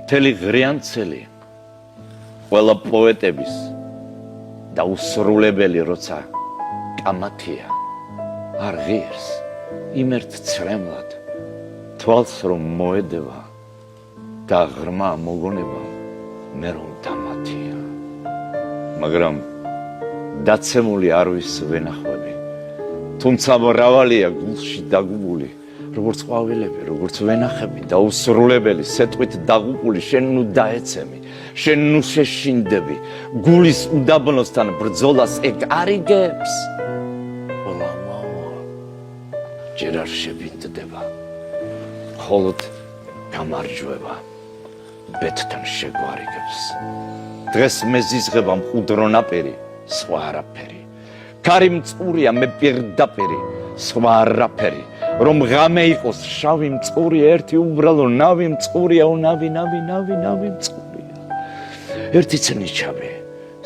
მთელი ღრიანცელი ყველა პოეტების და უსრულებელი როცა კამათია არ ღირს იმერთ ცრემლად თვალს რომ მოედება და ღრმა მოგონება მე რომ დამათია მაგრამ დაცემული არ ვის ვენახვები თუმცა მრავალია გულში დაგუბული როგორც ყვავილები როგორც ვენახები და უსრულებელი სეტყვით დაღუპული შენ ნუ დაეცემი შენ ნუ შეშინდები გულის უდაბნოსთან ბრძოლას ეგ არიგებს ყველა მავა ჯერ არ შევინდდება მხოლოდ გამარჯვება ბეთთან შეგვარიგებს დღეს მე ზიზღება მყუდრო ნაპირი სხვა არაფერი ქარი მწყურია მე პირდაპირი სხვა არაფერი რომ ღამე იყოს შავი მწყური ერთი უბრალო ნავი მწყურია ნავი მწყურია ერთი ცნიჩაბი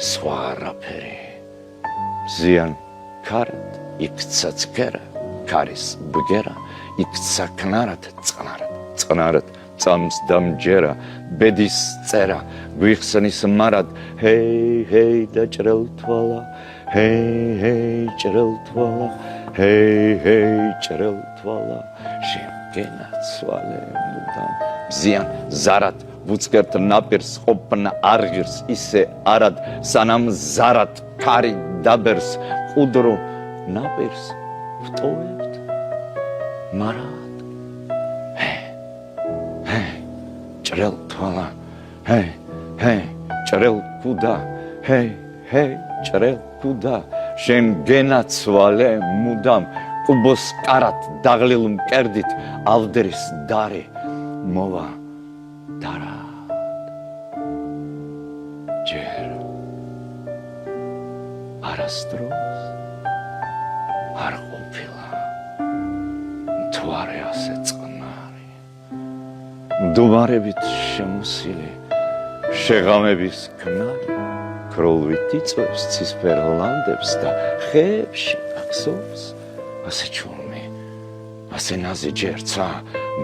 სხვა არაფერი ზიან ქარად იქცა ცქერა ქარის ბგერა იქცა ქნარად წყნარად წამს დამჯერა ბედის წერა გვიხსნის მარად ჰეი და ჭრელ თვალა ჰეი ჭრელ თვალა ჰეი ჭრელ თვალა შენ გენაცვალე მუდამ ზიან ზარად ვუწკერთ ნაპირს ყოფნა არ ღირს ისე არად სანამ ზარად ქარი დაბერს ყუდრო ნაპირს ვტოვებთ მარად ჭრელ თვალა ჰეი ჭრელ ქუდა ჰეი ჭრელ ქუდა შენ გენაცვალე მუდამ კუბოს კარად დაღლილ მკერდით ავდრის დარი მოვა დარად ჯერ არასდროს არ ყოფილა მთვარე ასე წყნარი მდუმარებით შემოსილი შეღამების ქნარი ქროლვით იწვევს ცისფერ ლანდებს და ხეებში ახსოვს ასე ჩორმი ასე ნაზი ჯერცა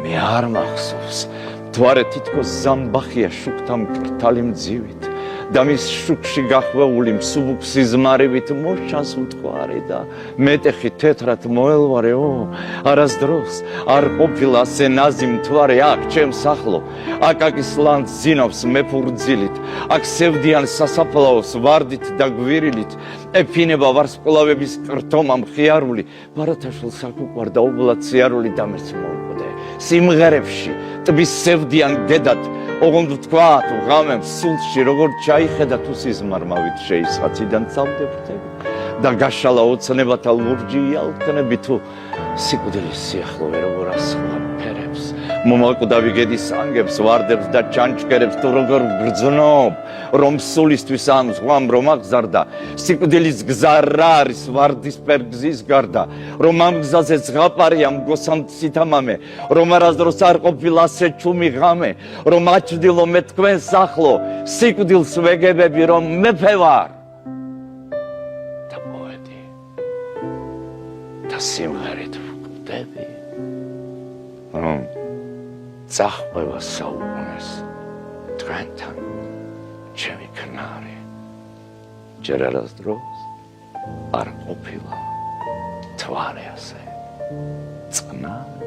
მე არ მახსოვს მთვარე თითქოს ზამბახია შუქთა მკრთალი მძივით და მის შუქში გახვეული მსუბუქ სიზმარივით მოჩანს მთვარე და მეტეხი თეთრად მოელვარეო არასდროს არ ყოფილა ასე ნაზი მთვარე აქ ჩემს ახლო აკაკის ლანდს ზინავს მეფურძილით აქ სევდიან სასაფლაოს ვარდით და გვირილით ეფინება ვარსკვლავების კრთომა მხიარული ბარათაშვილს აქ უყვარდა ობლად სიარული და მეც მოვკვდე სიმღერებში ტბის სევდიან გედად ოღონდ თქვა თუ ღამემ სულში როგორ ჩაიხედა თუ სიზმარმავით შეისხაციდან წავდებდები და გაშალა ოცნებათა ლურჯი იალქნები თუ სიკვდილის სიახლოვე როგორ ასხლა ფერებს მომაკვდავი გედის ანგებს ვარდებს და ჩანჩქერებს თუ როგორ გრძნობ რომ სულისთვის ამ ზღვამ რომ აღზარდა სიკვდილის გზა რა არის ვარდისფერ გზის გარდა რომ ამ გზაზე ზღაპარია მგოსამ ცითამამე რომ არასდროს არ ყოფილა ასე ჩუმი ღამე რომ აჩვდილო მე თქვენს ახლო სიკვდილს ვეგებები რომ მეფე ვარ და პოეტი და სიმღერით ვკვდები რომ წახვევა საუკუნეს თქვენთან ჩემი ქნარი ჯერ არასდროს არ ყოფილა მთვარე ასე წყნარი